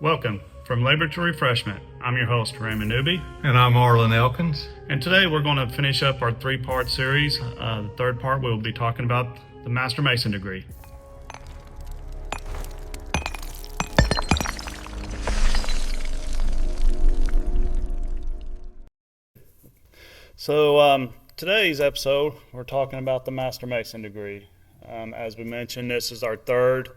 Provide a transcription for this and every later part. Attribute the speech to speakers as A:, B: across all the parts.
A: Welcome from Labor to Refreshment. I'm your host, Raymond Newby.
B: And I'm Arlen Elkins.
A: And today we're going to finish up our three-part series. The third part, we'll be talking about the Master Mason degree. So today's episode, we're talking about the Master Mason degree. As we mentioned, this is our third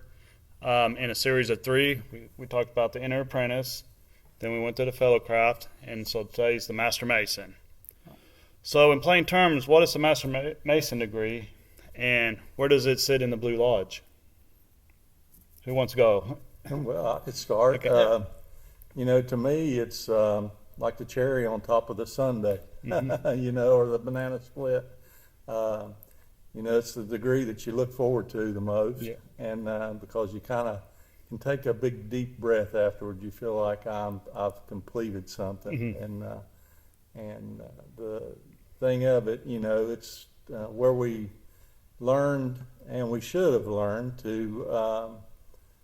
A: in a series of three. We talked about the Inner Apprentice, then we went to the Fellowcraft, and so today's the Master Mason. So in plain terms, what is the Master Mason degree, and where does it sit in the Blue Lodge? Who wants to go?
C: Well, I could start.
A: Okay.
C: To me, it's like the cherry on top of the sundae,
A: Mm-hmm.
C: or the banana split. It's the degree that you look forward to the most.
A: Yeah.
C: And because you kind of can take a big, deep breath afterwards, you feel like I've completed something.
A: Mm-hmm.
C: And the thing of it, it's where we learned, and we should have learned to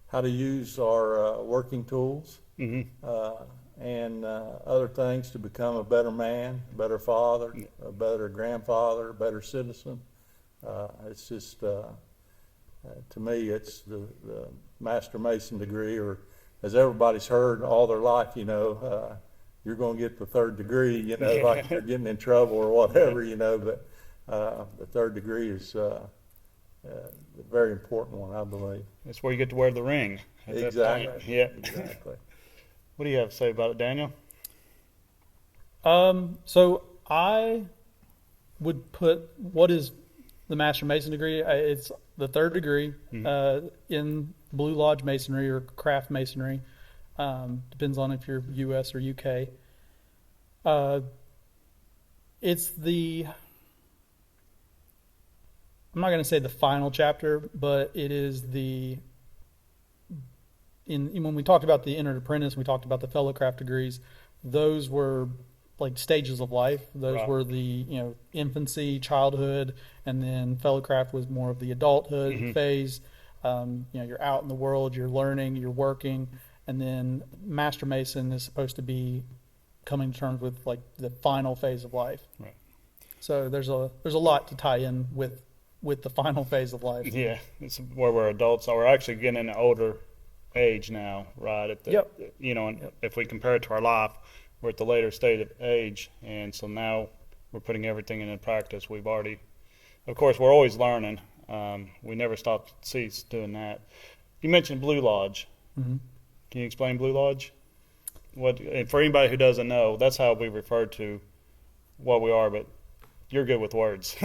C: how to use our working tools.
A: Mm-hmm.
C: And other things to become a better man, a better father, a better grandfather, a better citizen. It's just, to me, it's the Master Mason degree, or as everybody's heard all their life, you're going to get the third degree, like you're getting in trouble or whatever, but the third degree is a very important one, I believe.
A: That's where you get to wear the ring. At
C: Exactly.
A: that point. Yeah.
C: Exactly.
A: What do you have to say about it, Daniel?
D: So I would put what is the Master Mason degree? It's the third degree in Blue Lodge Masonry or Craft Masonry. Depends on if you're U.S. or U.K. It's I'm not going to say the final chapter, but it is when we talked about the Inner Apprentice, we talked about the Fellowcraft degrees. Those were like stages of life. Those
A: Right.
D: were the infancy, childhood, and then Fellowcraft was more of the adulthood phase. You're out in the world, you're learning, you're working, and then Master Mason is supposed to be coming to terms with like the final phase of life.
A: Right.
D: So there's a lot to tie in with the final phase of life.
A: Yeah, it's where we're adults. So we're actually getting an older age now, right?
D: Yep.
A: And if we compare it to our life, we're at the later state of age, and so now we're putting everything into practice. Of course, we're always learning. We never cease doing that. You mentioned Blue Lodge.
D: Mm-hmm.
A: Can you explain Blue Lodge? And for anybody who doesn't know, that's how we refer to what we are, but you're good with words.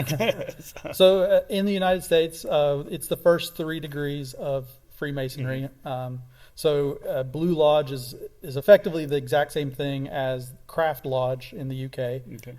D: So in the United States, it's the first 3 degrees of Freemasonry. Blue Lodge is effectively the exact same thing as Craft Lodge in the UK.
A: Okay.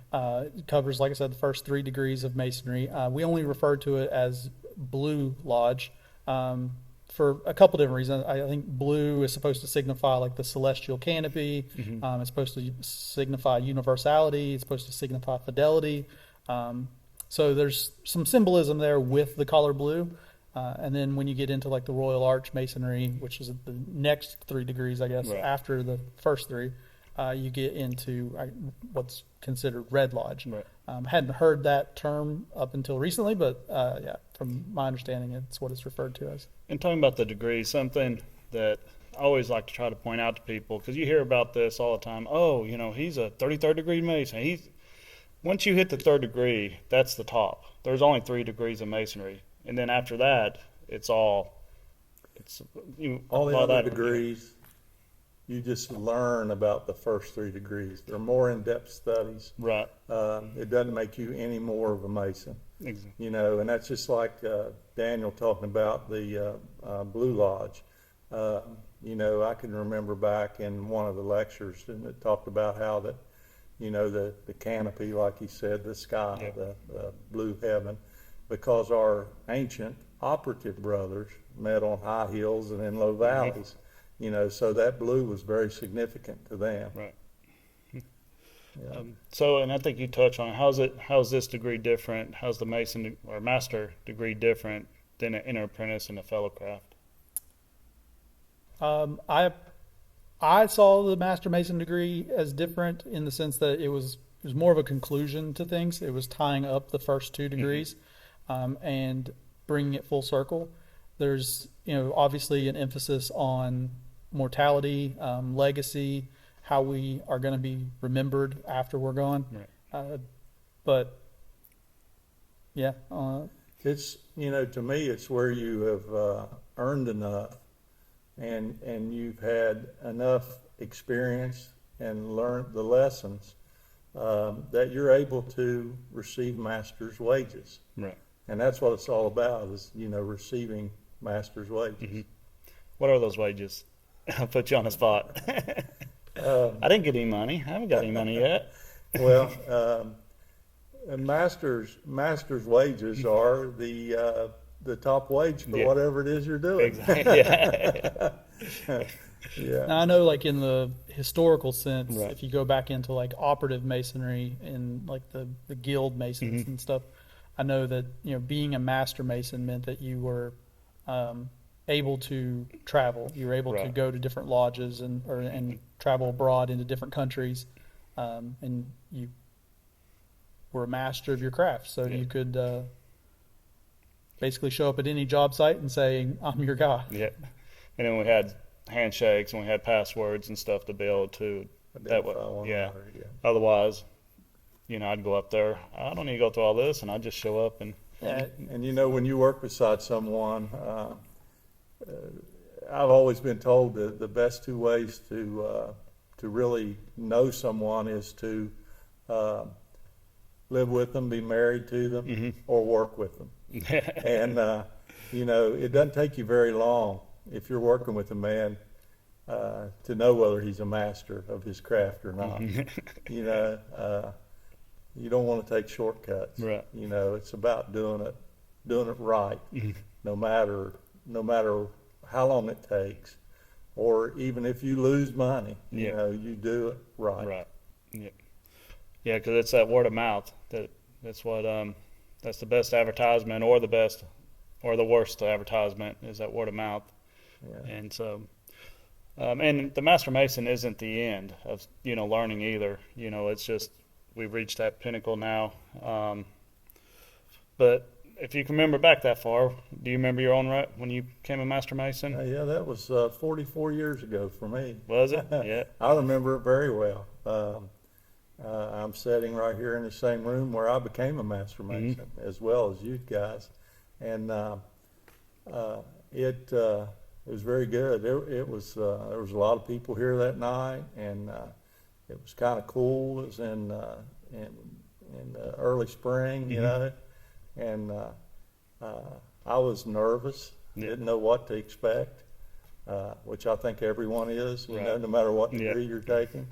D: It covers, like I said, the first 3 degrees of Masonry. We only refer to it as Blue Lodge for a couple different reasons. I think blue is supposed to signify like the celestial canopy. It's supposed to signify universality. It's supposed to signify fidelity. So there's some symbolism there with the color blue. And then when you get into like the Royal Arch Masonry, which is the next 3 degrees, I guess,
A: Right.
D: after the first 3, you get into what's considered Red Lodge.
A: Right.
D: Hadn't heard that term up until recently, but from my understanding, it's what it's referred to as.
A: And talking about the degrees, something that I always like to try to point out to people, because you hear about this all the time. Oh, he's a 33rd degree Mason. Once you hit the 3rd degree, that's the top. There's only 3 degrees of Masonry. And then after that, all
C: the other degrees, you just learn about the first 3 degrees. They're more in-depth studies.
A: Right.
C: It doesn't make you any more of a Mason.
A: Exactly.
C: And that's just like Daniel talking about the Blue Lodge. I can remember back in one of the lectures, and it talked about how that, the canopy, like he said, the sky,
A: Yeah.
C: the blue heaven, because our ancient operative brothers met on high hills and in low valleys, so that blue was very significant to them.
A: Right.
C: Yeah.
A: And I think you touched on how's this degree different? How's the Mason or Master degree different than an Inner Apprentice and a Fellowcraft?
D: I I saw the Master Mason degree as different in the sense that it was more of a conclusion to things. It was tying up the first two degrees and bringing it full circle. There's, obviously an emphasis on mortality, legacy, how we are going to be remembered after we're gone.
A: Right.
D: But yeah,
C: It's, to me, it's where you have earned enough and you've had enough experience and learned the lessons that you're able to receive master's wages.
A: Right.
C: And that's what it's all about is, receiving master's wages.
A: Mm-hmm. What are those wages? I'll put you on the spot. I didn't get any money. I haven't got any money yet.
C: Well, master's wages are the top wage for
A: Yeah.
C: whatever it is you're doing.
A: Exactly. Yeah.
C: Yeah.
D: now I know, like in the historical sense,
A: Right.
D: if you go back into like operative masonry and like the guild masons
A: Mm-hmm.
D: and stuff, I know that being a master mason meant that you were able to travel. You were able to
A: Right.
D: go to different lodges and travel abroad into different countries, and you were a master of your craft. So
A: Yeah.
D: you could basically show up at any job site and say, "I'm your guy."
A: Yeah. And then we had handshakes and we had passwords and stuff to be able to that way.
C: Identify one
A: Yeah.
C: another, yeah.
A: Otherwise, I'd go up there. I don't need to go through all this, and I'd just show up and
C: And when you work beside someone, I've always been told that the best two ways to really know someone is to live with them, be married to them, or work with them. And it doesn't take you very long if you're working with a man to know whether he's a master of his craft or not. You don't want to take shortcuts.
A: Right.
C: It's about doing it right, no matter how long it takes, or even if you lose money,
A: Yeah.
C: you do it right.
A: Right. Yeah. Yeah, because it's that word of mouth that's what that's the best advertisement, or the best or the worst advertisement is that word of mouth.
C: Yeah.
A: And so, and the Master Mason isn't the end of learning either. It's just we've reached that pinnacle now. But if you can remember back that far, do you remember your own right when you became a Master Mason?
C: Yeah, that was 44 years ago for me.
A: Was it? Yeah.
C: I remember it very well. I'm sitting right here in the same room where I became a Master Mason, as well as you guys, and it was very good. It was there was a lot of people here that night, and it was kind of cool. It was in early spring, and I was nervous.
A: Yeah.
C: Didn't know what to expect, which I think everyone is.
A: Right.
C: No matter what
A: Yeah.
C: degree you're taking.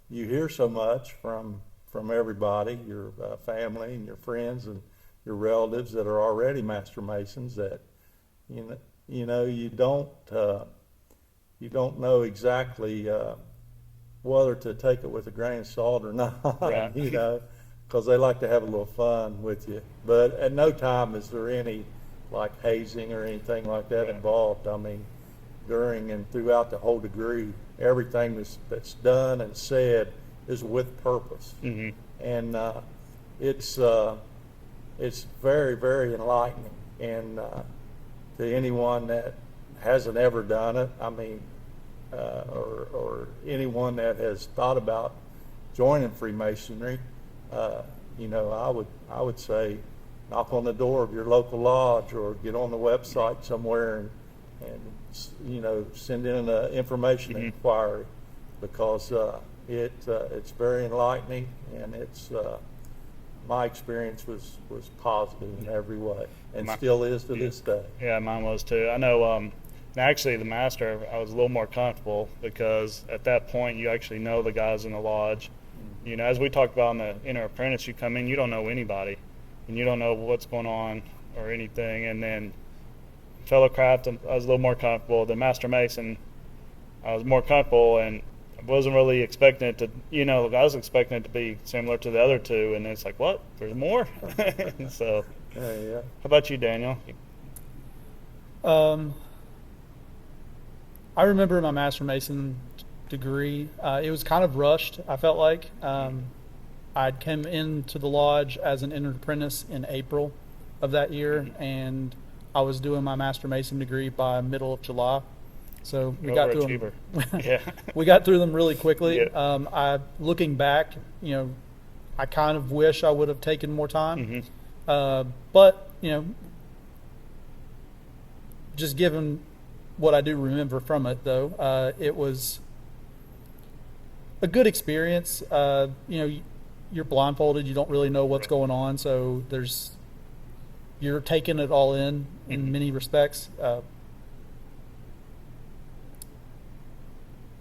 C: You hear so much from everybody, your family and your friends and your relatives that are already Master Masons, that you don't know exactly whether to take it with a grain of salt or not.
A: Right.
C: Because they like to have a little fun with you. But at no time is there any like hazing or anything like that
A: Right.
C: involved. I mean, during and throughout the whole degree, everything that's done and said is with purpose.
A: Mm-hmm.
C: And it's very, very enlightening. And to anyone that hasn't ever done it, I mean, or anyone that has thought about joining Freemasonry, I would say knock on the door of your local lodge or get on the website somewhere and send in an information inquiry, because it's very enlightening, and it's my experience was positive in every way, and still is to this day.
A: Yeah, mine was too. I know. And actually, the Master, I was a little more comfortable because at that point, you actually know the guys in the lodge. As we talked about in the inner apprentice, you come in, you don't know anybody, and you don't know what's going on or anything. And then fellow craft, I was a little more comfortable. The Master Mason, I was more comfortable, and I wasn't really expecting it to, I was expecting it to be similar to the other two, and it's like, what? There's more? So,
C: Yeah.
A: how about you, Daniel?
D: I remember my Master Mason degree. It was kind of rushed, I felt like. I'd come into the lodge as an entered apprentice in April of that year, and I was doing my Master Mason degree by middle of July. So we got through them.
A: Yeah.
D: We got through them really quickly.
A: Yeah.
D: Looking back, I kind of wish I would have taken more time. But just given what I do remember from it, though, it was a good experience. You're blindfolded; you don't really know what's going on, so you're taking it all in many respects.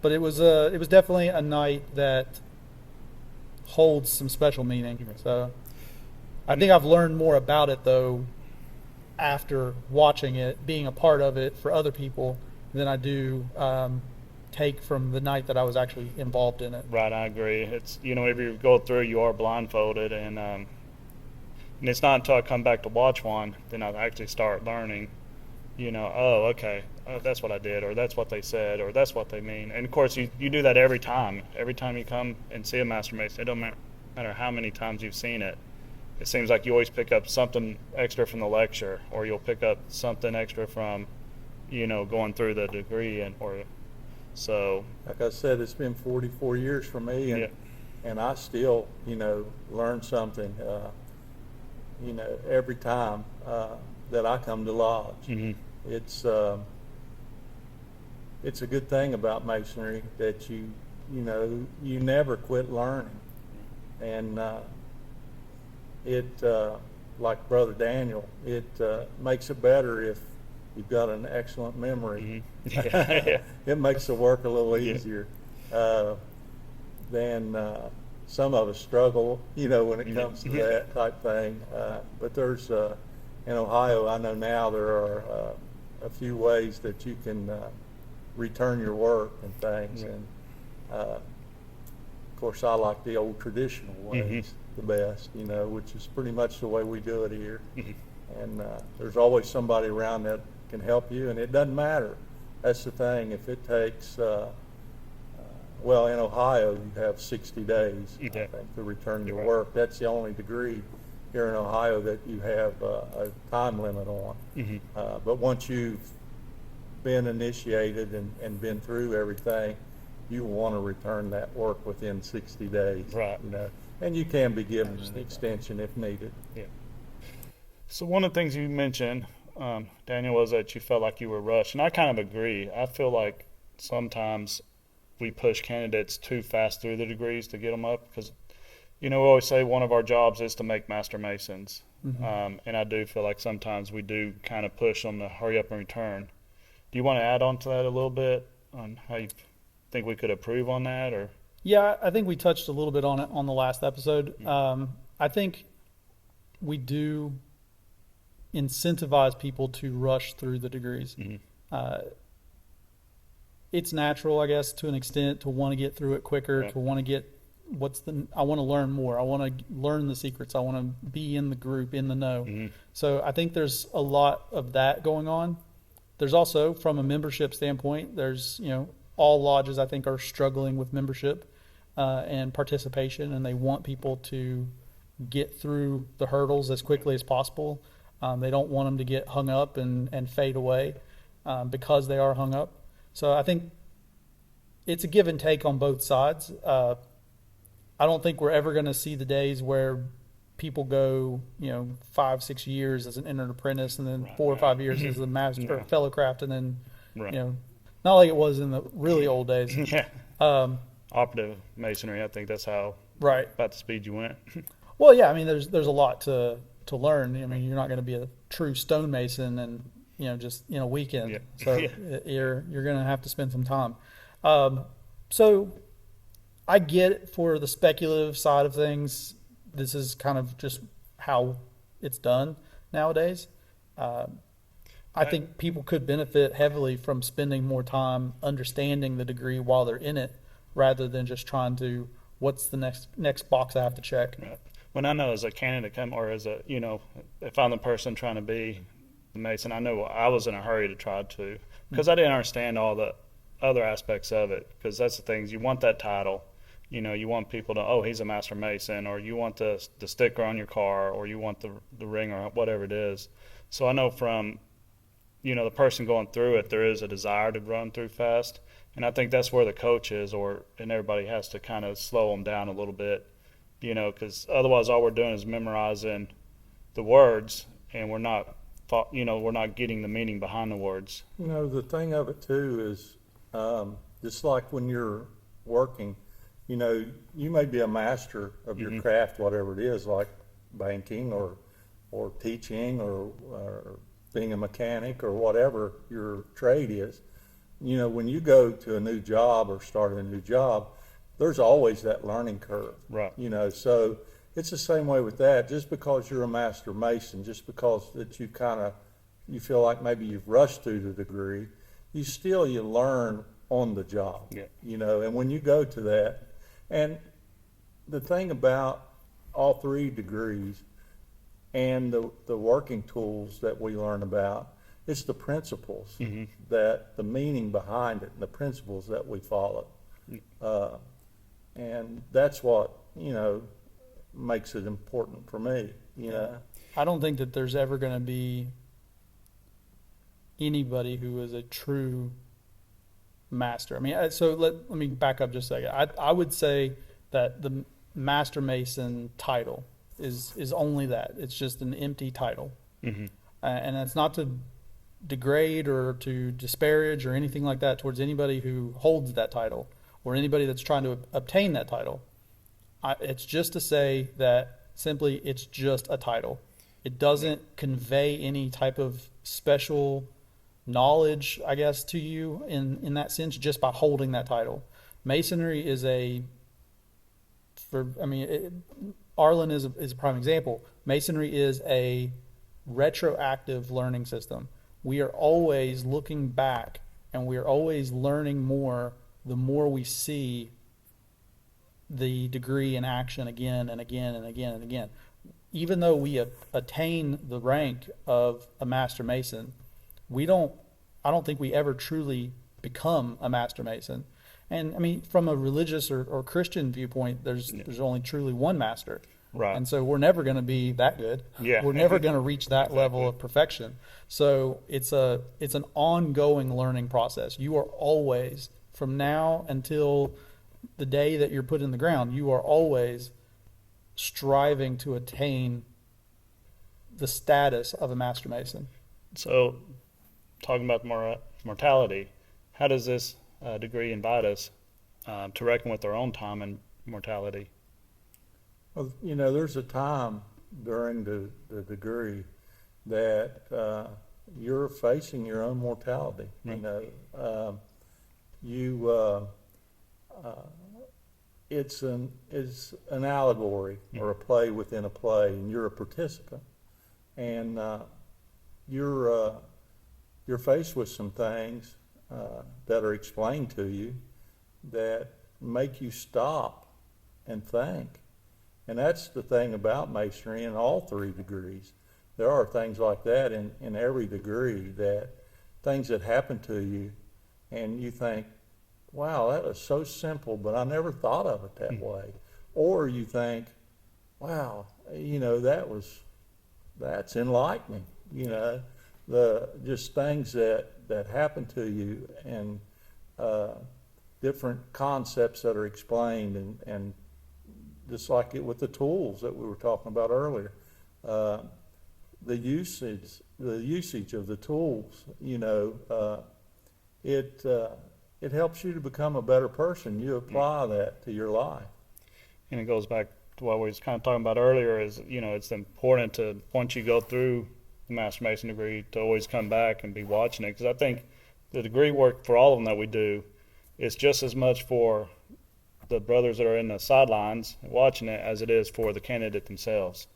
D: But it was definitely a night that holds some special meaning. So I think I've learned more about it, though, after watching it, being a part of it for other people, than I do take from the night that I was actually involved in it.
A: Right, I agree. It's whenever you go through, you are blindfolded, and it's not until I come back to watch one then I actually start learning. Oh, okay, that's what I did, or that's what they said, or that's what they mean. And of course, you do that every time. Every time you come and see a Master Mason, it don't matter how many times you've seen it. It seems like you always pick up something extra from the lecture, or you'll pick up something extra from, going through the degree, so.
C: Like I said, it's been 44 years for me, and I still, learn something, every time that I come to lodge. It's a good thing about Masonry that you never quit learning, and like Brother Daniel, it makes it better if you've got an excellent memory. It makes the work a little easier than some of us struggle, when it comes to that type thing. But there's in Ohio, I know now there are a few ways that you can return your work and things, and of course I like the old traditional ways the best, which is pretty much the way we do it here. And there's always somebody around that can help you, and it doesn't matter. That's the thing. If it takes, well, in Ohio you have 60 days, I think, to return your work. That's the only degree here in Ohio that you have a time limit on. But once you've been initiated and been through everything, you want to return that work within 60 days.
A: Right.
C: And you can be given an extension if needed.
A: Yeah. So one of the things you mentioned, Daniel, was that you felt like you were rushed, and I kind of agree. I feel like sometimes we push candidates too fast through the degrees to get them up, because we always say one of our jobs is to make Master Masons, and I do feel like sometimes we do kind of push them to hurry up and return. Do you want to add on to that a little bit on how you think we could improve on that? Or
D: Yeah, I think we touched a little bit on it on the last episode. I think we do incentivize people to rush through the degrees. It's natural, I guess, to an extent, to want to get through it quicker, to want to get I want to learn more. I want to learn the secrets. I want to be in the group, in the know. So I think there's a lot of that going on. There's also, from a membership standpoint, there's, all lodges, I think, are struggling with membership and participation, and they want people to get through the hurdles as quickly as possible. They don't want them to get hung up and fade away because they are hung up. So I think it's a give and take on both sides. I don't think we're ever going to see the days where people go, 5-6 years as an entered apprentice, and then 4 or 5 years as a master or fellow craft, and then, not like it was in the really old days.
A: Operative masonry, I think that's how about the speed you went.
D: Well, yeah, I mean, there's a lot to learn. I mean, you're not going to be a true stonemason and just in a weekend. So you're going to have to spend some time. So I get it for the speculative side of things. This is kind of just how it's done nowadays. I think people could benefit heavily from spending more time understanding the degree while they're in it, rather than just trying to, what's the next box I have to check.
A: Right. When I know as a candidate or as a, if I'm the person trying to be the Mason, I know I was in a hurry to try to, because I didn't understand all the other aspects of it, because that's the things you want that title. You want people to, oh, he's a master mason, or you want the sticker on your car, or you want the ring, or whatever it is. So I know from the person going through it, there is a desire to run through fast, and I think that's where the coaches and everybody has to kind of slow them down a little bit, because otherwise all we're doing is memorizing the words, and we're not getting the meaning behind the words.
C: The thing of it too is, just like when you're working, you may be a master of your craft, whatever it is, like banking or teaching or being a mechanic or whatever your trade is. When you go to a new job or start a new job, there's always that learning curve.
A: Right.
C: So it's the same way with that. Just because you're a master mason, just because that you feel like maybe you've rushed through the degree, you learn on the job.
A: Yeah.
C: And when you go to that, and the thing about all three degrees and the working tools that we learn about, it's the principles, that the meaning behind it and the principles that we follow. And that's what, makes it important for me,
D: I don't think that there's ever going to be anybody who is a true master. I mean, so let me back up just a second. I would say that the Master Mason title is only that. It's just an empty title. And that's not to degrade or to disparage or anything like that towards anybody who holds that title or anybody that's trying to obtain that title. It's just to say that simply it's just a title. It doesn't convey any type of special knowledge, I guess, to you in that sense, just by holding that title. Masonry is Arlen is a prime example. Masonry is a retroactive learning system. We are always looking back, and we are always learning more the more we see the degree in action again and again and again and again. Even though we attain the rank of a Master Mason, I don't think we ever truly become a Master Mason. And I mean, from a religious or Christian viewpoint, there's only truly one master.
A: Right.
D: And so we're never going to be that good.
A: Yeah.
D: We're never going to reach that level of perfection. So it's an ongoing learning process. You are always, from now until the day that you're put in the ground, you are always striving to attain the status of a Master Mason.
A: So, talking about mortality, how does this degree invite us to reckon with our own time and mortality?
C: Well, there's a time during the degree that you're facing your own mortality.
A: Right.
C: It's an allegory or a play within a play, and you're a participant, and you're faced with some things that are explained to you that make you stop and think. And that's the thing about Masonry in all three degrees. There are things like that in every degree, that things that happen to you and you think, wow, that was so simple, but I never thought of it that way. Or you think, wow, that's enlightening, the just things that happen to you, and different concepts that are explained, and just like it with the tools that we were talking about earlier, the usage of the tools, it helps you to become a better person. You apply that to your life.
A: And it goes back to what we was kind of talking about earlier, is, it's important to, once you go through the Master Mason degree, to always come back and be watching it. Because I think the degree work for all of them that we do is just as much for the brothers that are in the sidelines watching it as it is for the candidate themselves.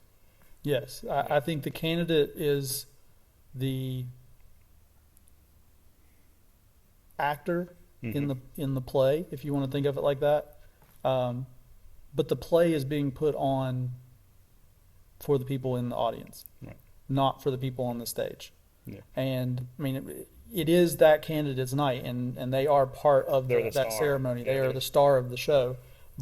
D: Yes, I think the candidate is the actor in the play, if you want to think of it like that. But the play is being put on for the people in the audience, right, not for the people on the stage. Yeah. And I mean, it is that candidate's night, and they are part of
A: They're the
D: that
A: star.
D: ceremony. They
A: Yeah,
D: are the star of the show,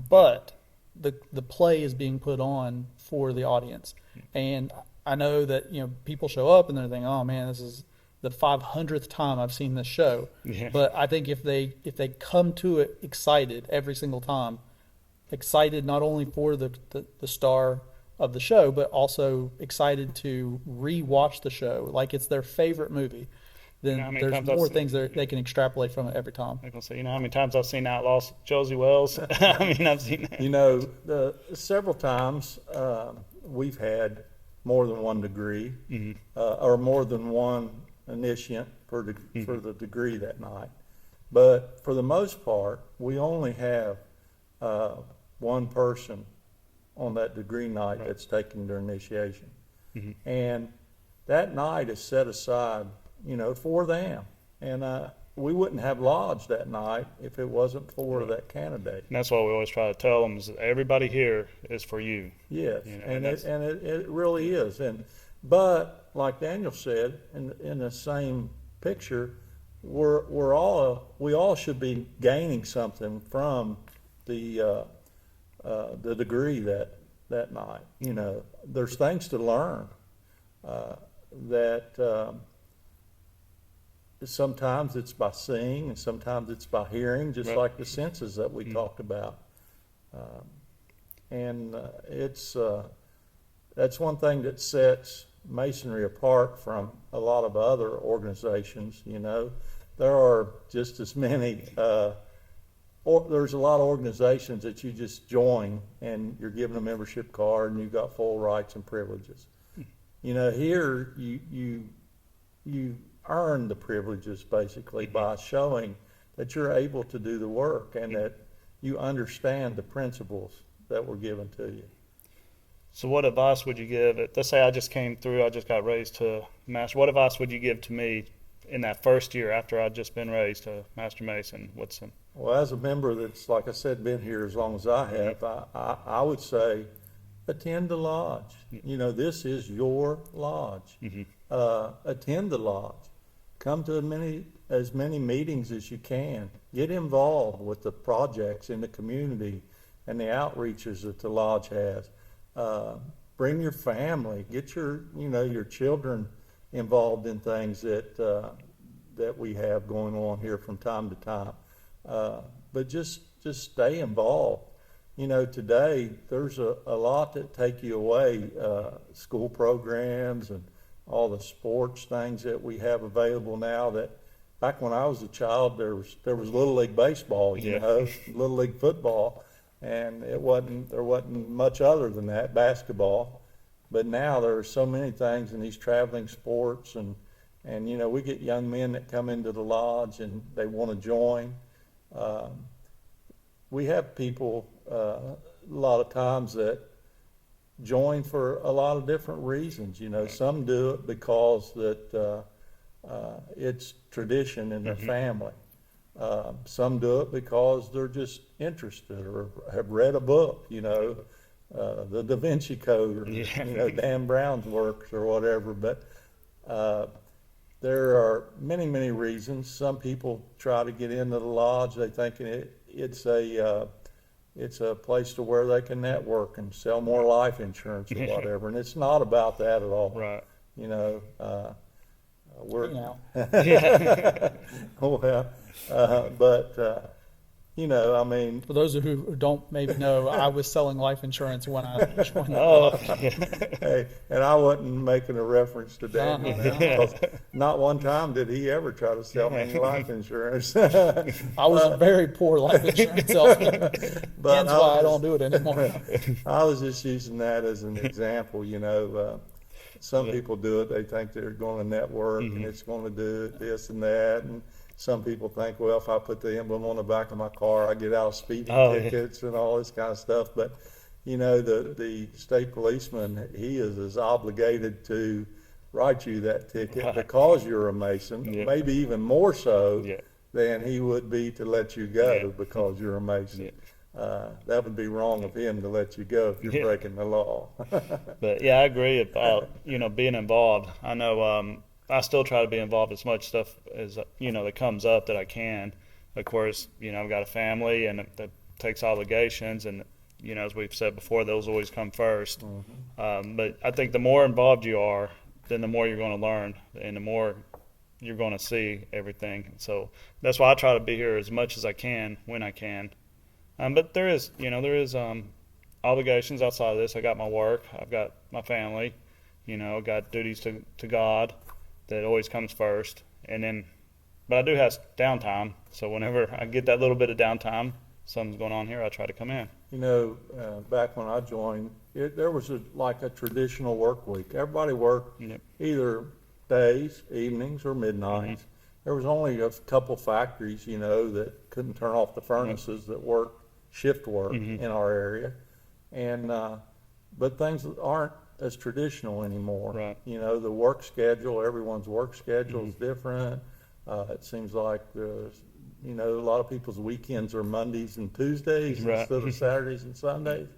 D: but the play is being put on for the audience. And I know that people show up and they're thinking, "Oh man, this is the 500th time I've seen this show."
A: Yeah.
D: But I think if they come to it excited every single time, excited not only for the star of the show, but also excited to re-watch the show like it's their favorite movie, then
A: how many
D: there's
A: times I've
D: more
A: seen-
D: things that they can extrapolate from it every time.
A: I'm gonna say, how many times I've seen Outlaws, Josie Wells. I mean, I've seen that.
C: Several times we've had more than one degree or more than one initiate for the degree that night. But for the most part, we only have one person on that degree night that's taking their initiation. And that night is set aside, for them. And we wouldn't have lodge that night if it wasn't for that candidate.
A: And that's what we always try to tell them, is that everybody here is for you.
C: Yes,
A: and
C: it really is. But like Daniel said, in the same picture, we all should be gaining something from the degree that night. There's things to learn that sometimes it's by seeing and sometimes it's by hearing, just like the senses that we talked about. That's one thing that sets Masonry apart from a lot of other organizations. There are just as many there's a lot of organizations that you just join and you're given a membership card and you've got full rights and privileges. Here you earn the privileges basically by showing that you're able to do the work and that you understand the principles that were given to you.
A: So what advice would you give? Let's say I just came through, I just got raised to master. What advice would you give to me in that first year after I'd just been raised to Master Mason?
C: Well, as a member that's, like I said, been here as long as I have, I would say attend the lodge. This is your lodge. Attend the lodge. Come to as many meetings as you can. Get involved with the projects in the community and the outreaches that the lodge has. Bring your family. Get your children involved in things that we have going on here from time to time. But just stay involved. Today there's a lot that take you away, school programs and all the sports things that we have available now that back when I was a child, there was Little League baseball, Little League football, and there wasn't much other than that, basketball. But now there are so many things in these traveling sports and we get young men that come into the lodge and they want to join. We have people a lot of times that join for a lot of different reasons. Some do it because that it's tradition in their family. Some do it because they're just interested or have read a book, the Da Vinci Code or Dan Brown's works or whatever. But there are many, many reasons. Some people try to get into the lodge. They think it's a place to where they can network and sell more life insurance or whatever. And it's not about that at all.
A: Right.
C: We're
D: For those who don't maybe know, I was selling life insurance when I joined.
C: Hey, and I wasn't making a reference to Daniel now, because not one time did he ever try to sell me any life insurance.
D: I was a very poor life insurance salesman. That's why I don't do it anymore.
C: I was just using that as an example. Some people do it. They think they're going to network and it's going to do this and that. And some people think, well, if I put the emblem on the back of my car, I get out of speeding tickets and all this kind of stuff. But, the state policeman, he is as obligated to write you that ticket because you're a Mason, maybe even more so than he would be to let you go because you're a Mason. That would be wrong of him to let you go if you're breaking the law.
A: But I agree about being involved. I know I still try to be involved as much stuff as that comes up that I can. Of course, I've got a family and that takes obligations, and as we've said before, those always come first. But I think the more involved you are, then the more you're going to learn, and the more you're going to see everything. So that's why I try to be here as much as I can when I can. But there is obligations outside of this. I got my work. I've got my family. Got duties to God that always comes first. But I do have downtime. So whenever I get that little bit of downtime, something's going on here, I try to come in.
C: Back when I joined, there was like a traditional work week. Everybody worked either days, evenings, or midnights. There was only a couple factories, that couldn't turn off the furnaces that worked shift work in our area. And but things aren't as traditional anymore.
A: Right.
C: The work schedule, everyone's work schedule is different. It seems like a lot of people's weekends are Mondays and Tuesdays instead of Saturdays and Sundays.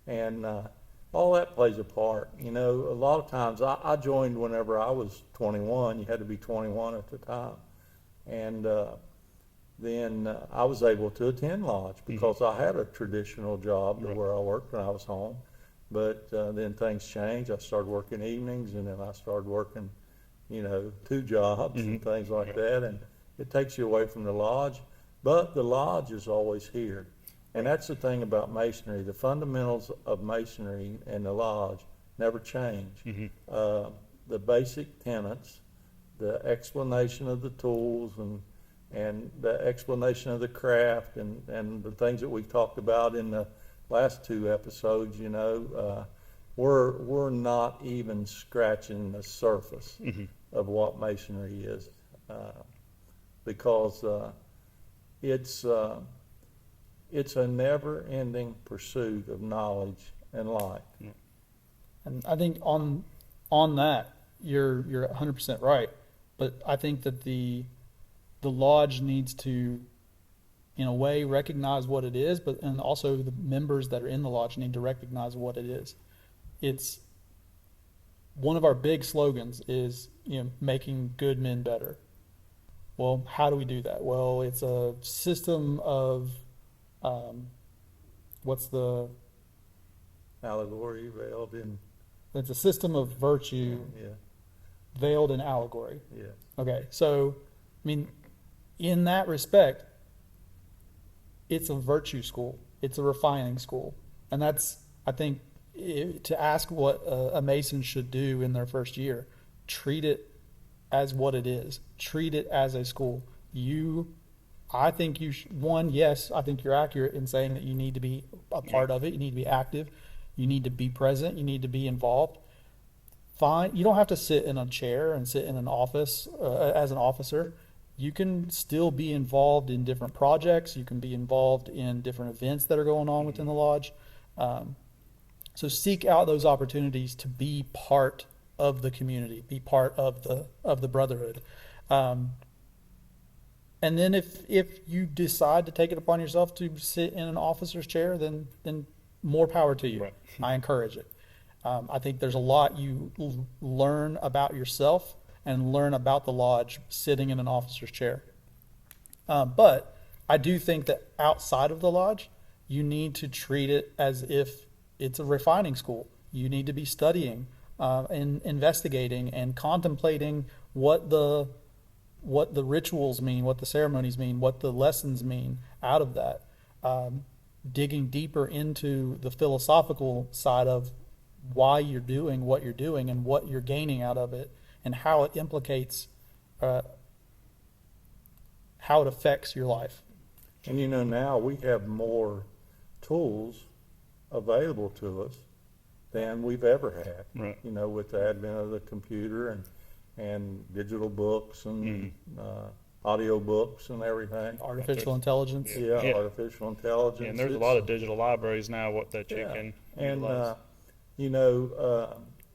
C: And all that plays a part. A lot of times I joined whenever I was 21. You had to be 21 at the time. And then I was able to attend lodge because I had a traditional job where I worked when I was home. But then things changed. I started working evenings, and then I started working, 2 jobs and things like that. And it takes you away from the lodge. But the lodge is always here. And that's the thing about masonry. The fundamentals of masonry and the lodge never change. The basic tenets, the explanation of the tools and the explanation of the craft and the things that we've talked about in the last 2 episodes, we're not even scratching the surface of what masonry is, because it's a never-ending pursuit of knowledge and light.
D: And I think on that, you're 100% right. But I think that the lodge needs to, in a way, recognize what it is, and also the members that are in the lodge need to recognize what it is. It's one of our big slogans is, making good men better. Well, how do we do that? Well, it's a system of, what's the
C: Allegory veiled in.
D: It's a system of virtue veiled in allegory.
C: Yeah.
D: Okay, so, in that respect, it's a virtue school. It's a refining school. And that's, I think, to ask what a Mason should do in their first year, treat it as what it is. Treat it as a school. I think yes, I think you're accurate in saying that you need to be a part of it. You need to be active. You need to be present. You need to be involved. Fine. You don't have to sit in a chair and sit in an office as an officer. You can still be involved in different projects. You can be involved in different events that are going on within the lodge. So seek out those opportunities to be part of the community, be part of the brotherhood. And then if you decide to take it upon yourself to sit in an officer's chair, then more power to you.
A: Right.
D: I encourage it. I think there's a lot you learn about yourself and learn about the lodge sitting in an officer's chair. But I do think that outside of the lodge, you need to treat it as if it's a refining school. You need to be studying and investigating and contemplating what the rituals mean, what the ceremonies mean, what the lessons mean out of that. Digging deeper into the philosophical side of why you're doing what you're doing and what you're gaining out of it and how it implicates, how it affects your life.
C: And now we have more tools available to us than we've ever had.
A: Right.
C: With the advent of the computer and digital books and audio books and everything.
D: Artificial intelligence.
C: Yeah, artificial intelligence.
A: Yeah, and there's a lot of digital libraries now that you can utilize.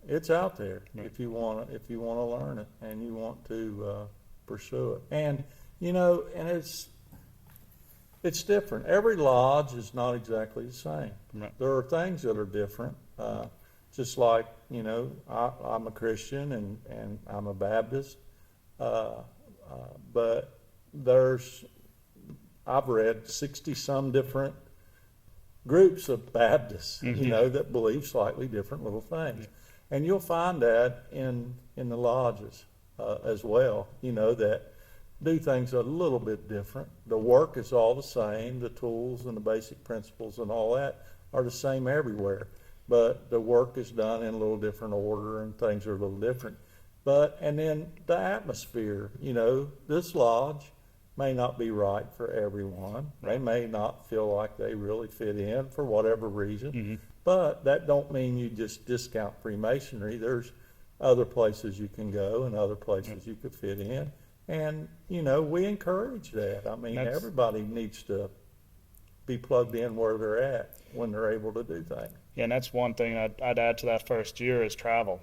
C: It's out there
A: Right.
C: if you want to learn it and you want to pursue it. And it's different. Every lodge is not exactly the same.
A: Right.
C: There are things that are different. just like, I'm a Christian and I'm a Baptist, but I've read 60-some different groups of Baptists, that believe slightly different little things. And you'll find that in the lodges as well, that do things a little bit different. The work is all the same. The tools and the basic principles and all that are the same everywhere. But the work is done in a little different order and things are a little different. And then the atmosphere, this lodge may not be right for everyone. They may not feel like they really fit in for whatever reason. But that don't mean you just discount Freemasonry. There's other places you can go and other places you could fit in. And, we encourage that. I mean, everybody needs to be plugged in where they're at when they're able to do things.
A: Yeah, and that's one thing I'd add to that first year is travel.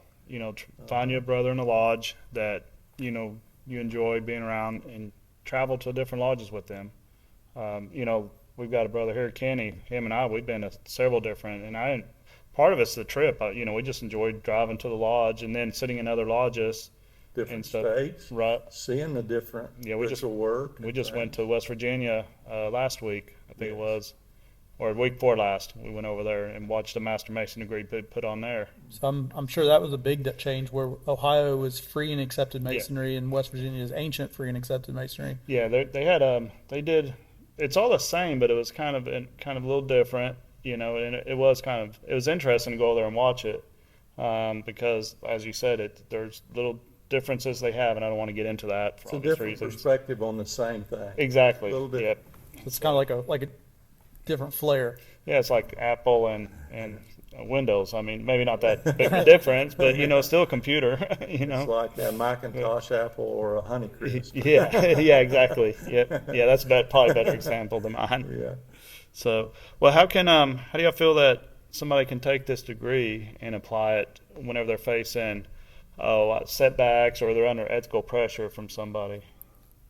A: Find you a brother in the lodge that, you enjoy being around and travel to different lodges with them. We've got a brother here, Kenny. Him and I, we've been to several different, and part of it's the trip. We just enjoyed driving to the lodge and then sitting in other lodges.
C: Different states,
A: right?
C: Seeing the different work.
A: We just went to West Virginia last week, I think it was, or the week before last. We went over there and watched the Master Mason degree put on there.
D: So I'm sure that was a big change where Ohio was free and accepted Masonry and West Virginia is ancient free and accepted Masonry.
A: Yeah, they did. It's all the same, but it was kind of a little different, and it was interesting to go over there and watch it because, as you said, there's little differences they have, and I don't want to get into that for
C: it's
A: obvious
C: a different
A: reasons.
C: Perspective on the same thing.
A: Exactly.
C: A little bit.
A: Yep.
D: It's kind of like a different flair.
A: Yeah, it's like Apple and Windows. I mean, maybe not that big a difference, but still a computer.
C: It's like a Macintosh, Apple, or a Honeycrisp.
A: Yeah, exactly. Yeah, that's probably a better example than mine.
C: Yeah.
A: So, well, how do y'all feel that somebody can take this degree and apply it whenever they're facing setbacks or they're under ethical pressure from somebody?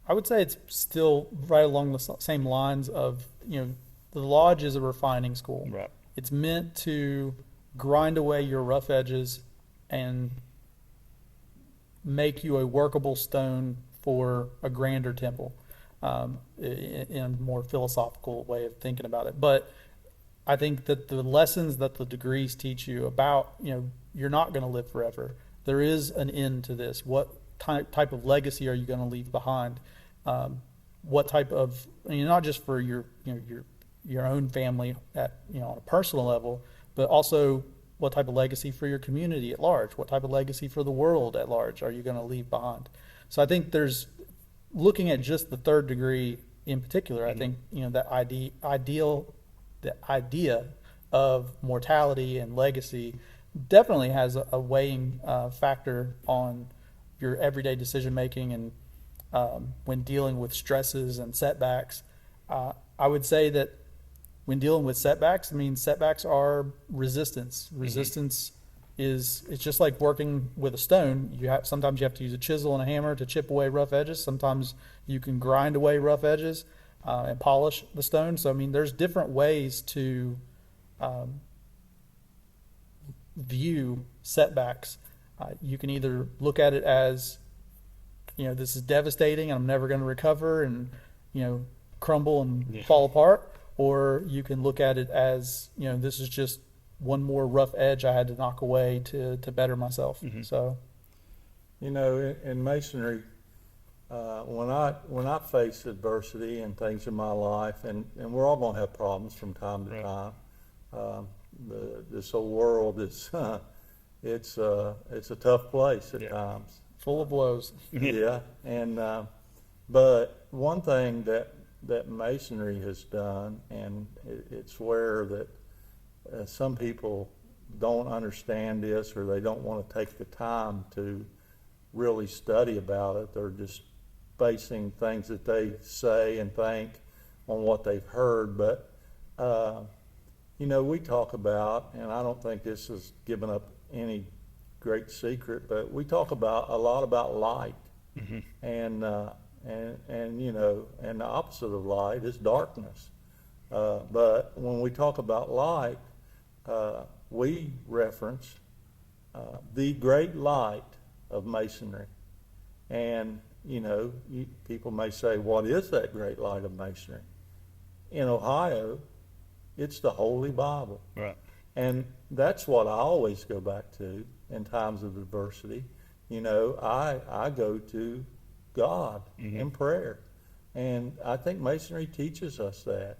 D: I would say it's still right along the same lines of, the lodge is a refining school.
A: Right.
D: It's meant to grind away your rough edges and make you a workable stone for a grander temple, in a more philosophical way of thinking about it. But I think that the lessons that the degrees teach you about, you're not going to live forever. There is an end to this. What type of legacy are you going to leave behind? What type of, not just for your own family on a personal level, but also what type of legacy for your community at large? What type of legacy for the world at large are you going to leave behind? So I think there's, looking at just the third degree in particular, I think, that the idea of mortality and legacy definitely has a weighing factor on your everyday decision making and when dealing with stresses and setbacks. I would say that when dealing with setbacks, setbacks are resistance. Resistance it's just like working with a stone. Sometimes you have to use a chisel and a hammer to chip away rough edges. Sometimes you can grind away rough edges and polish the stone. So there's different ways to view setbacks. You can either look at it as, this is devastating and I'm never going to recover and, crumble and fall apart, or you can look at it as, this is just one more rough edge I had to knock away to better myself. So,
C: in Masonry, when I face adversity and things in my life, and we're all going to have problems from time to time. This whole world is it's a tough place at times,
D: full of woes.
C: Yeah, and but one thing that Masonry has done, and it's where that some people don't understand this, or they don't want to take the time to really study about it. They're just basing things that they say and think on what they've heard. But we talk about, and I don't think this is giving up any great secret, but we talk a lot about light, and the opposite of light is darkness. But when we talk about light, we reference the great light of Masonry. And, people may say, what is that great light of Masonry? In Ohio, it's the Holy Bible.
A: Right.
C: And that's what I always go back to in times of adversity. I go to God in prayer. And I think Masonry teaches us that.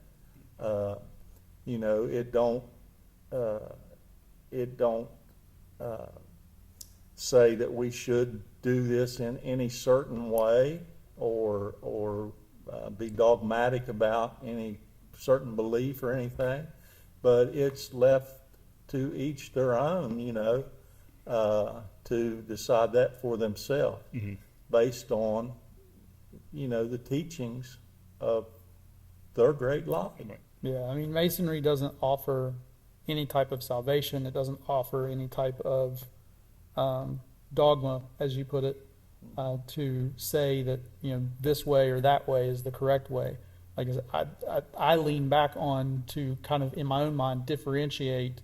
C: It don't say that we should do this in any certain way or be dogmatic about any certain belief or anything, but it's left to each their own, to decide that for themselves based on, the teachings of their great light.
D: Yeah, I mean, Masonry doesn't offer any type of salvation. It doesn't offer any type of dogma, as you put it, to say that this way or that way is the correct way. Like I said, I lean back on to kind of in my own mind differentiate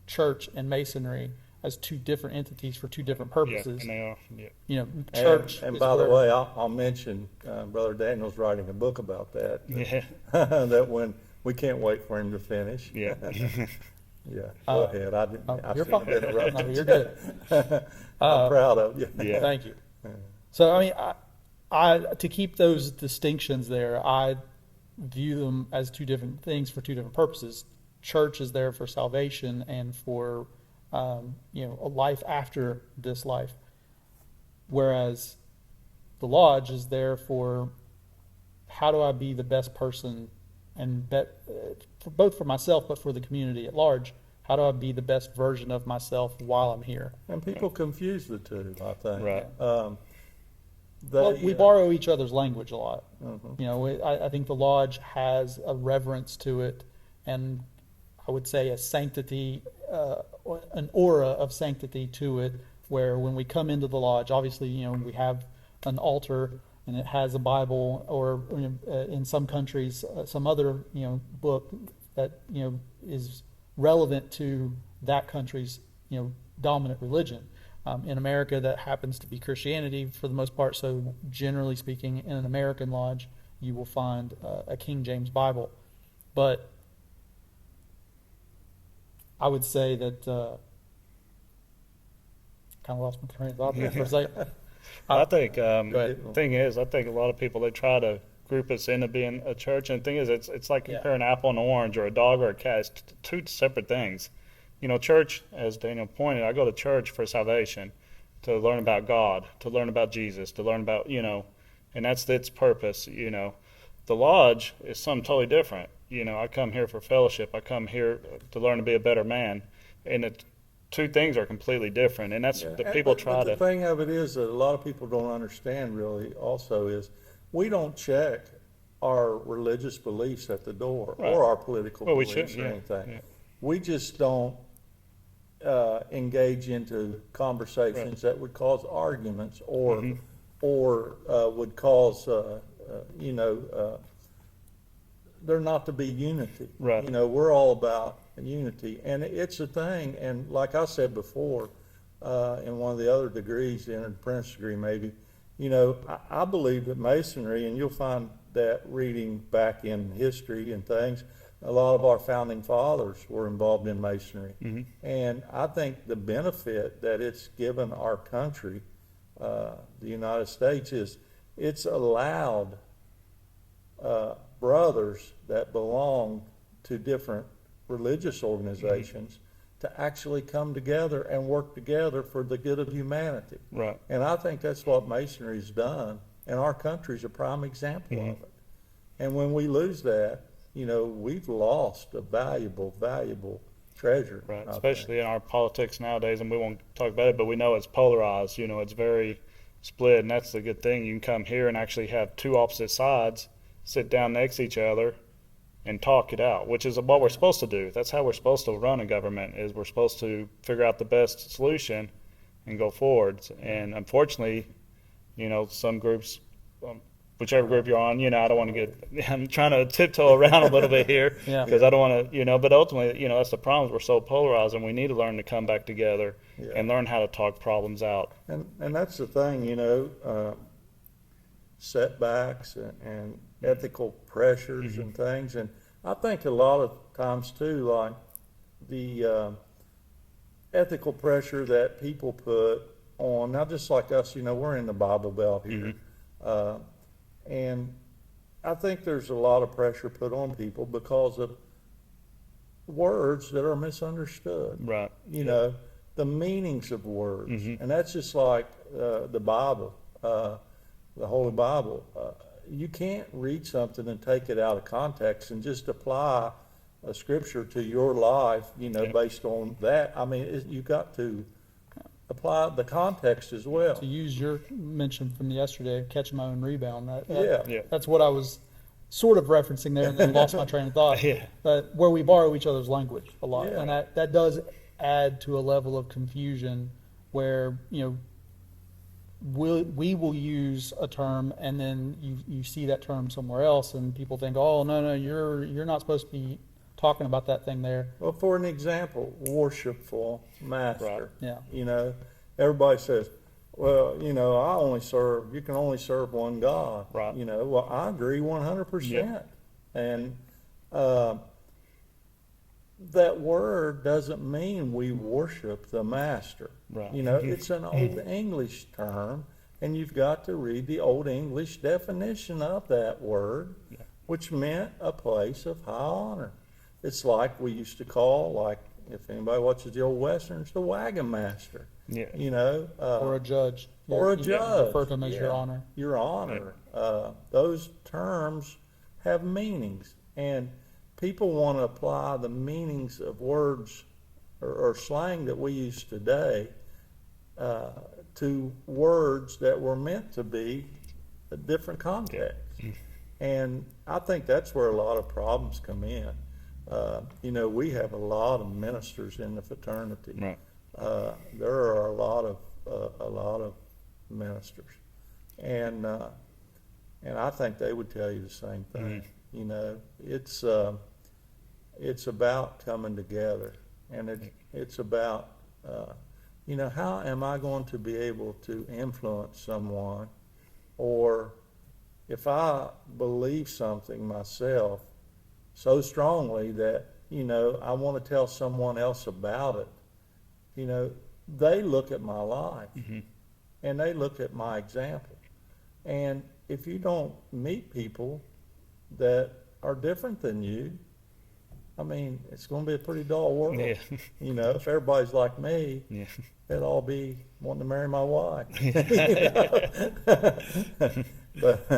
D: church and Masonry as two different entities for two different purposes.
A: Yeah, and they are. Yeah.
D: Church.
C: And by the way, I'll mention Brother Daniel's writing a book about that.
A: Yeah.
C: That when we can't wait for him to finish.
A: Yeah.
C: Yeah. Go ahead. I didn't. I
D: You're
C: shouldn't
D: fine.
C: have interrupted.
D: No, you're good.
C: I'm proud of you.
A: Yeah.
D: Thank you. So I mean, I to keep those distinctions there, I view them as two different things for two different purposes. Church is there for salvation and for a life after this life, whereas the lodge is there for how do I be the best person and both for myself but for the community at large. How do I be the best version of myself while I'm here?
C: And people confuse the two, I think.
A: Right.
D: Well, we borrow each other's language a lot.
C: Mhm.
D: I think the lodge has a reverence to it, and I would say a sanctity, an aura of sanctity to it, where when we come into the lodge, obviously, we have an altar and it has a Bible, or in some countries, some other, book that, is relevant to that country's, dominant religion. In America, that happens to be Christianity for the most part. So generally speaking, in an American lodge, you will find a King James Bible. But I would say that kind of lost my train of thought there for a second.
A: I think
D: ahead.
A: thing is, I think a lot of people, they try to group us into being a church, and the thing is, it's like comparing an apple and an orange, or a dog or a cat. It's two separate things. Church, as Daniel pointed, I go to church for salvation, to learn about God, to learn about Jesus, to learn about, and that's its purpose. The lodge is something totally different. I come here for fellowship. I come here to learn to be a better man, and the two things are completely different. And that's the people try
C: but
A: to.
C: The thing of it is that a lot of people don't understand really also is we don't check our religious beliefs at the door or our political beliefs or anything.
A: Yeah.
C: We just don't engage into conversations that would cause arguments or would cause there not to be unity.
A: Right.
C: We're all about unity, and it's a thing. And like I said before, in one of the other degrees, the apprentice degree maybe, I believe that Masonry, and you'll find that reading back in history and things, a lot of our founding fathers were involved in Masonry. And I think the benefit that it's given our country, the United States, is it's allowed brothers that belong to different religious organizations to actually come together and work together for the good of humanity.
A: Right.
C: And I think that's what Masonry's done, and our country's a prime example of it. And when we lose that, we've lost a valuable treasure.
A: Right, especially in our politics nowadays, and we won't talk about it, but we know it's polarized. It's very split, and that's the good thing. You can come here and actually have two opposite sides sit down next to each other and talk it out, which is what we're supposed to do. That's how we're supposed to run a government, is we're supposed to figure out the best solution and go forward. And unfortunately, some groups whichever group you're on. I don't want to get. I'm trying to tiptoe around a little bit here
D: Yeah.
A: because I don't want to. But ultimately, that's the problem. We're so polarized, and we need to learn to come back together and learn how to talk problems out.
C: And that's the thing, setbacks and ethical pressures and things. And I think a lot of times too, like the ethical pressure that people put on, not just like us, we're in the Bible Belt here. And I think there's a lot of pressure put on people because of words that are misunderstood.
A: Right.
C: The meanings of words. And that's just like the Bible, the Holy Bible. You can't read something and take it out of context and just apply a scripture to your life, based on that. I mean, you've got to apply the context as well.
D: To use your mention from yesterday, catching my own rebound.
C: Yeah.
D: That's what I was sort of referencing there, and then lost my train of thought.
A: Yeah.
D: But where we borrow each other's language a lot,
C: Yeah.
D: and that does add to a level of confusion where we will use a term, and then you see that term somewhere else, and people think, oh no, you're not supposed to be talking about that thing there.
C: Well, for an example, worshipful master.
D: Right. Yeah.
C: Everybody says, well, you can only serve one God.
A: Right.
C: Well, I agree 100%.
A: Yeah.
C: And that word doesn't mean we worship the master.
A: Right.
C: It's an Old English term, and you've got to read the Old English definition of that word, which meant a place of high honor. It's like we used to call, like if anybody watches the old westerns, the wagon master.
A: Yeah.
D: Or a judge.
C: Or a judge.
D: Refer to him as your honor.
C: Your honor. Those terms have meanings, and people want to apply the meanings of words or slang that we use today to words that were meant to be a different context. And I think that's where a lot of problems come in. We have a lot of ministers in the fraternity.
A: Right.
C: There are a lot of ministers, and I think they would tell you the same thing. It's about coming together, and it's about how am I going to be able to influence someone, or if I believe something myself so strongly that I want to tell someone else about it. They look at my life and they look at my example. And if you don't meet people that are different than you, I mean, it's going to be a pretty dull world.
A: Yeah.
C: If everybody's like me,
A: Yeah.
C: they'd all be wanting to marry my wife. But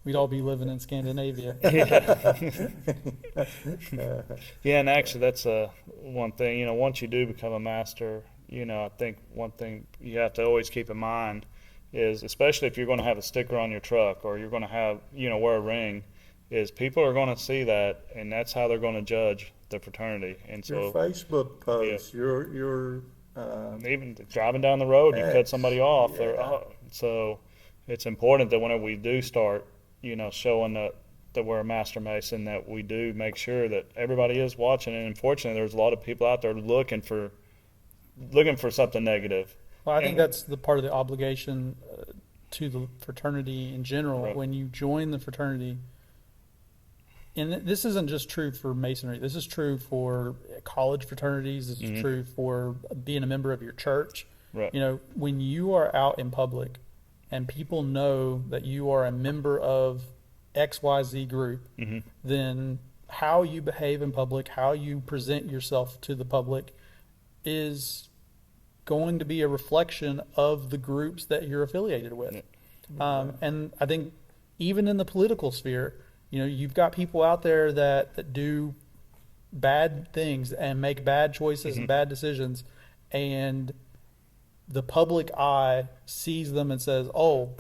D: We'd all be living in Scandinavia.
A: Yeah, and actually that's one thing, once you do become a master, I think one thing you have to always keep in mind is, especially if you're going to have a sticker on your truck or you're going to have, wear a ring, is people are going to see that, and that's how they're going to judge the fraternity. And
C: your
A: so
C: Facebook posts, your
A: even driving down the road, you cut somebody off.
C: Yeah.
A: So it's important that whenever we do start, showing that we're a master mason, that we do make sure that everybody is watching. And unfortunately, there's a lot of people out there looking for something negative.
D: Well, I think that's the part of the obligation to the fraternity in general.
A: Right.
D: When you join the fraternity, and this isn't just true for Masonry. This is true for college fraternities. This is true for being a member of your church.
A: Right.
D: When you are out in public and people know that you are a member of XYZ group, then how you behave in public, how you present yourself to the public is going to be a reflection of the groups that you're affiliated with. And I think even in the political sphere, you've got people out there that do bad things and make bad choices and bad decisions, and the public eye sees them and says, oh,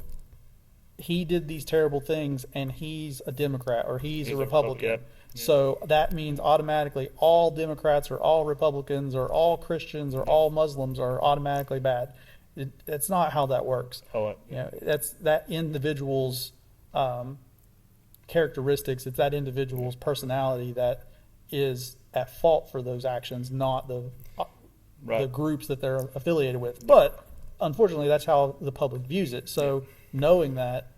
D: he did these terrible things and he's a Democrat or he's a Republican.
A: Yeah.
D: So that means automatically all Democrats or all Republicans or all Christians or all Muslims are automatically bad. It's not how that works.
A: Oh,
D: You know, that's that individual's characteristics. It's that individual's personality that is at fault for those actions, not the
A: right.
D: groups that they're affiliated with. But unfortunately, that's how the public views it. So knowing that,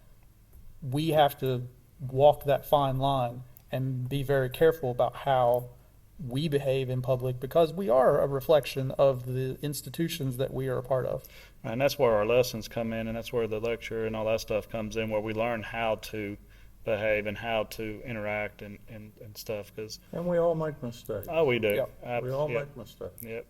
D: we have to walk that fine line and be very careful about how we behave in public, because we are a reflection of the institutions that we are a part of.
A: And that's where our lessons come in, and that's where the lecture and all that stuff comes in, where we learn how to behave and how to interact and stuff. Cause,
C: And we all make mistakes.
A: oh, we do.
D: Yep.
C: We all
A: Yep.
C: make mistakes.
A: Yep.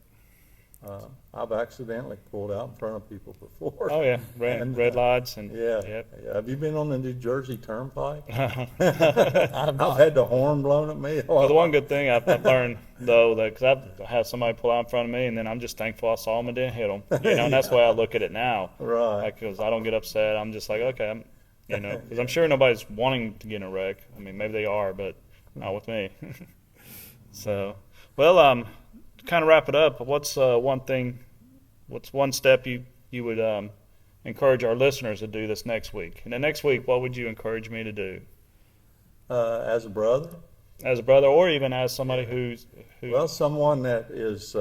C: I've accidentally pulled out in front of people before.
A: Oh, yeah. Red,
C: And,
A: red lights. And,
C: Yeah.
A: Yep.
C: Yeah. Have you been on the New Jersey Turnpike?
D: I have
C: I've
D: not.
C: had the horn blown at me.
A: Well, the one good thing I've learned, though, that because I've had somebody pull out in front of me, and then I'm just thankful I saw them and didn't hit them. You know, and that's the way I look at it now.
C: Right.
A: Because I don't get upset. I'm just like, okay, you know, because I'm sure nobody's wanting to get in a wreck. I mean, maybe they are, but not with me. So, well, to kind of wrap it up, what's one step you would encourage our listeners to do this next week? And then next week, what would you encourage me to do?
C: As a brother?
A: As a brother, or even as somebody who
C: Well, someone that is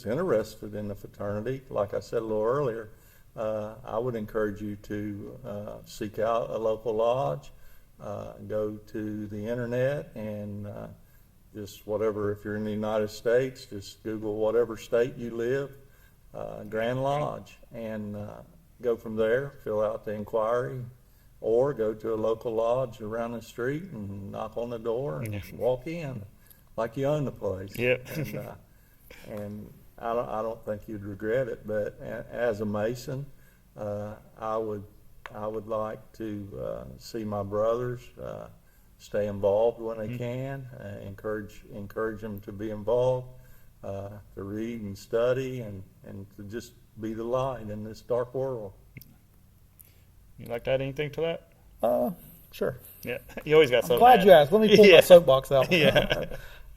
C: interested in the fraternity, like I said a little earlier, I would encourage you to seek out a local lodge, go to the internet, and just whatever, if you're in the United States, just Google whatever state you live, Grand Lodge, and go from there, fill out the inquiry, or go to a local lodge around the street and knock on the door and walk in like you own the place.
A: Yep.
C: And I don't think you'd regret it. But as a Mason, I would like to see my brothers stay involved when they can. Encourage them to be involved, to read and study, and to just be the light in this dark world.
A: You like to add anything to that?
D: Sure.
A: Yeah, you always got something.
D: I'm glad
A: to
D: you
A: add.
D: asked. Let me pull
A: Yeah.
D: my soapbox out.
A: Yeah.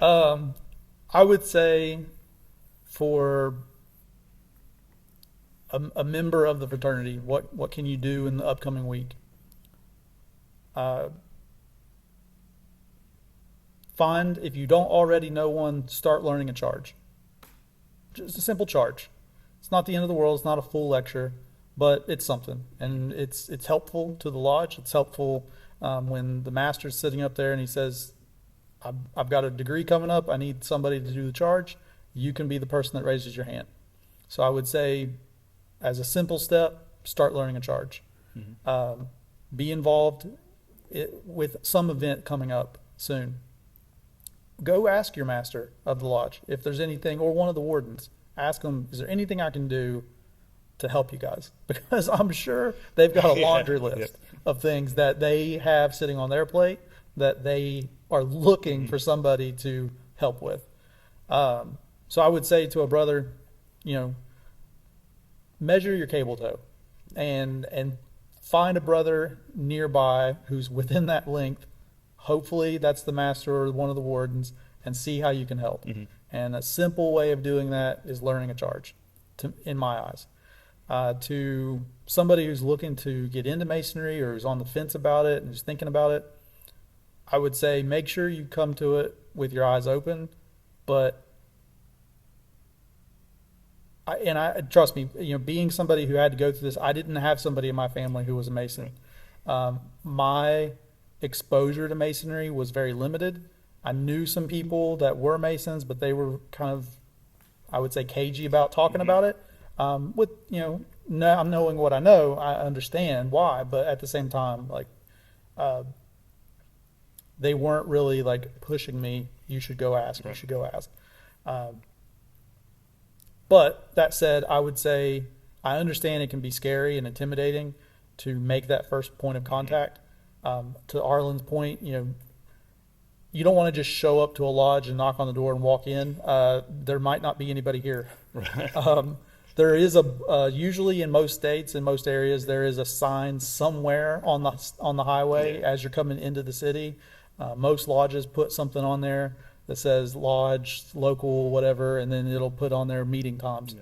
D: I would say for a member of the fraternity, what can you do in the upcoming week? Find, if you don't already know one, start learning a charge. Just a simple charge. It's not the end of the world. It's not a full lecture, but it's something, and it's helpful to the lodge. It's helpful when the master's sitting up there and he says, I've got a degree coming up. I need somebody to do the charge. You can be the person that raises your hand. So I would say, as a simple step, start learning a charge. Mm-hmm. Be involved with some event coming up soon. Go ask your master of the lodge if there's anything, or one of the wardens. Ask them, is there anything I can do to help you guys? Because I'm sure they've got a laundry list of things that they have sitting on their plate that they are looking for somebody to help with. So I would say to a brother, measure your cable toe and find a brother nearby who's within that length. Hopefully that's the master or one of the wardens, and see how you can help. Mm-hmm. And a simple way of doing that is learning a charge, in my eyes. To somebody who's looking to get into Masonry or who's on the fence about it and is thinking about it, I would say make sure you come to it with your eyes open. But I trust me, being somebody who had to go through this, I didn't have somebody in my family who was a Mason. My exposure to Masonry was very limited. I knew some people that were Masons, but they were kind of, I would say, cagey about talking about it. With now knowing what I know, I understand why, but at the same time, they weren't really pushing me. You should go ask. You should go ask. But that said, I would say I understand it can be scary and intimidating to make that first point of contact. To Arlen's point, you don't want to just show up to a lodge and knock on the door and walk in. There might not be anybody here. Right. There is usually in most states, in most areas, there is a sign somewhere on the highway as you're coming into the city. Most lodges put something on there that says lodge, local, whatever, and then it'll put on their meeting times.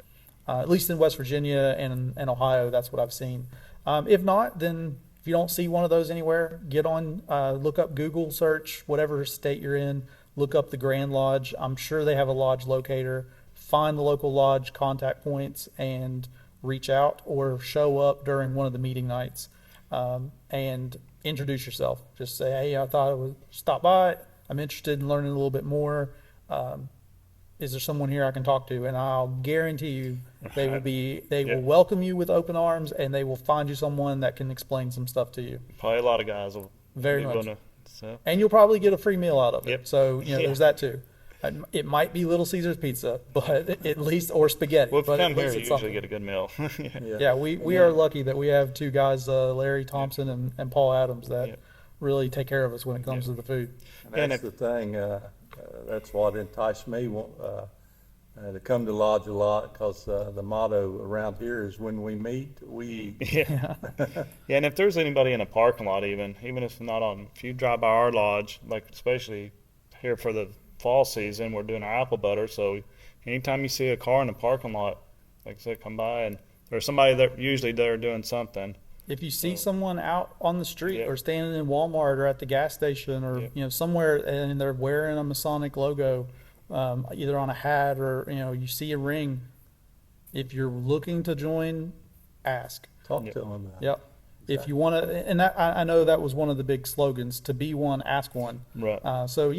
D: At least in West Virginia and Ohio, that's what I've seen. If not, then if you don't see one of those anywhere, get on, look up Google search, whatever state you're in, look up the Grand Lodge. I'm sure they have a lodge locator. Find the local lodge contact points and reach out or show up during one of the meeting nights, and introduce yourself. Just say, hey, I thought I would stop by. I'm interested in learning a little bit more. Is there someone here I can talk to? And I'll guarantee you they will welcome you with open arms, and they will find you someone that can explain some stuff to you.
A: Probably a lot of guys will
D: Very
A: be
D: much.
A: willing to, so.
D: And you'll probably get a free meal out of it.
A: Yep.
D: So, there's that too. It might be Little Caesar's pizza, but at least, or spaghetti.
A: Well, if you
D: but
A: come
D: at
A: here,
D: least
A: you
D: it's
A: usually
D: something.
A: get a good meal.
D: Yeah, we are lucky that we have two guys, Larry Thompson and Paul Adams, that really take care of us when it comes to the food.
C: And that's the thing, that's what enticed me to come to Lodge a lot, because the motto around here is when we meet, we eat.
A: Yeah. Yeah, and if there's anybody in a parking lot, even if it's not on, if you drive by our lodge, like especially here for the fall season, we're doing our apple butter. So anytime you see a car in the parking lot, like I said, come by, and there's somebody that usually they're doing something.
D: If you see someone out on the street
A: Yep.
D: or standing in Walmart or at the gas station or
A: Yep.
D: Somewhere, and they're wearing a Masonic logo, either on a hat or you see a ring, if you're looking to join, ask.
C: Talk to them about it.
D: Yep. If you want to, and that, I know that was one of the big slogans: to be one, ask one.
A: Right.
D: So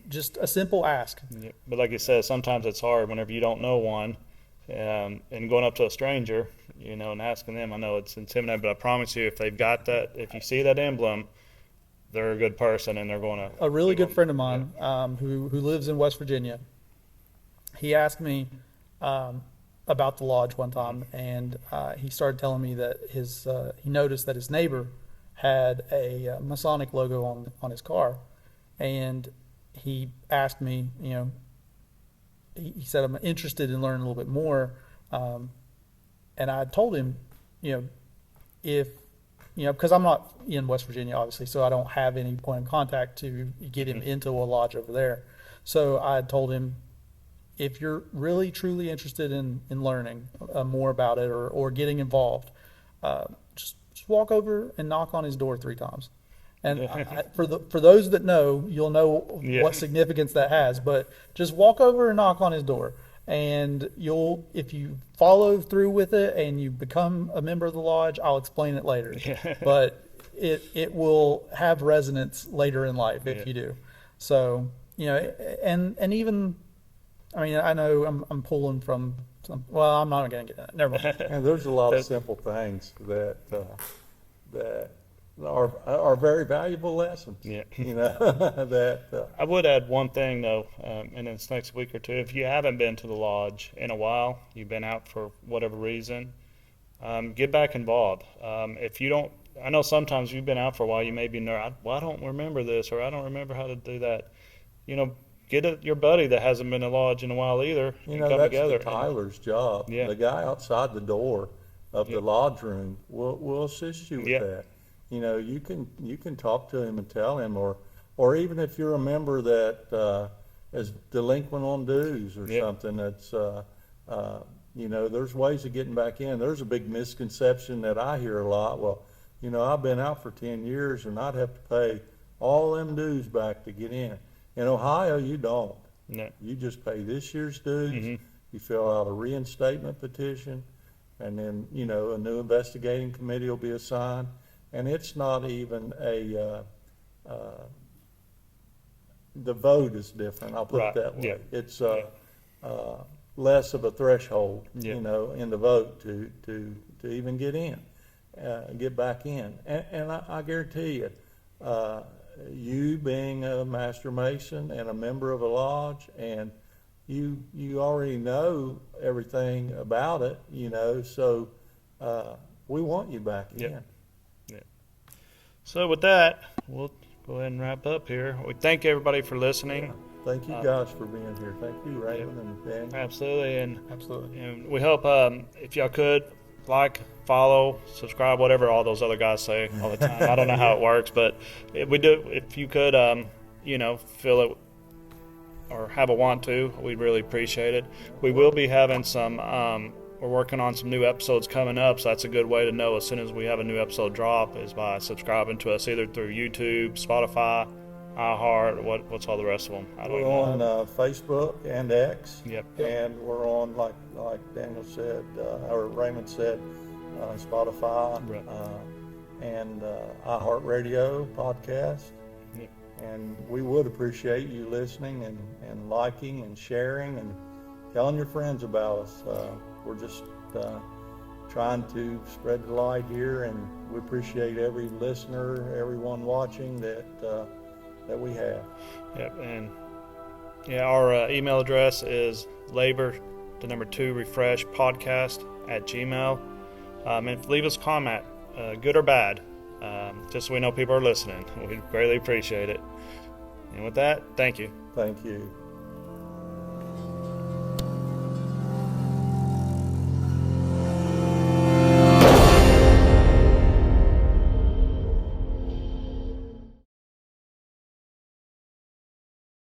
D: just a simple ask.
A: Yeah. But like you said, sometimes it's hard whenever you don't know one, and going up to a stranger, and asking them. I know it's intimidating, but I promise you, if they've got that, if you see that emblem, they're a good person, and they're going to.
D: A really good friend of mine, who lives in West Virginia, he asked me about the lodge one time, and he started telling me that he noticed that his neighbor had a Masonic logo on his car, and he asked me, he said, I'm interested in learning a little bit more, and I told him, if because I'm not in West Virginia, obviously, so I don't have any point of contact to get him into a lodge over there. So I told him, if you're really truly interested in learning more about it or getting involved, just walk over and knock on his door 3 times. And for those that know, you'll know what significance that has. But just walk over and knock on his door, and if you follow through with it and you become a member of the lodge, I'll explain it later. But it will have resonance later in life if you do. So and even. I mean, I know I'm pulling from some. Well, I'm not going to get that. Never mind.
C: And there's a lot of simple things that are very valuable lessons.
A: Yeah.
C: That
A: I would add one thing though, in this next week or two. If you haven't been to the lodge in a while, you've been out for whatever reason, get back involved. If you don't, I know sometimes you've been out for a while, you may be nervous. Well, I don't remember this, or I don't remember how to do that. Get your buddy that hasn't been to the lodge in a while either, and come
C: that's
A: together.
C: Tyler's job.
A: Yeah.
C: The guy outside the door of the lodge room will assist you with that. You can talk to him and tell him, or even if you're a member that is delinquent on dues or something, that's there's ways of getting back in. There's a big misconception that I hear a lot. Well, I've been out for 10 years and I'd have to pay all them dues back to get in. In Ohio, you don't.
A: No.
C: You just pay this year's dues.
A: Mm-hmm.
C: You fill out a reinstatement petition, and then a new investigating committee will be assigned. And it's not even the vote is different. I'll put it that way.
A: Yeah.
C: It's less of a threshold, in the vote to even get in, get back in. And I guarantee you. You being a master mason and a member of a lodge, and you already know everything about it, so we want you back in.
A: Yeah. So with that, we'll go ahead and wrap up here. We thank everybody for listening.
C: Thank you guys for being here. Thank you, Raymond and Dan.
A: Absolutely,
D: Absolutely.
A: and we hope if y'all could follow, subscribe, whatever all those other guys say all the time. I don't know how it works, but if you could, feel it or have a want to, we'd really appreciate it. We will be having some we're working on some new episodes coming up, so that's a good way to know as soon as we have a new episode drop is by subscribing to us either through YouTube, Spotify, iHeart, what's all the rest of them? I don't
C: We're
A: know.
C: on Facebook and X.
A: Yep.
C: And we're on, like Daniel said, or Raymond said, Spotify,
A: Right.
C: and iHeartRadio podcast.
A: Yep.
C: And we would appreciate you listening and liking and sharing and telling your friends about us. We're just trying to spread the light here, and we appreciate every listener, everyone watching that we have.
A: Yep. And yeah, our email address is labor2refresh podcast@gmail. And leave us a comment, good or bad, just so we know people are listening. We'd greatly appreciate it. And with that, thank you.
C: Thank you.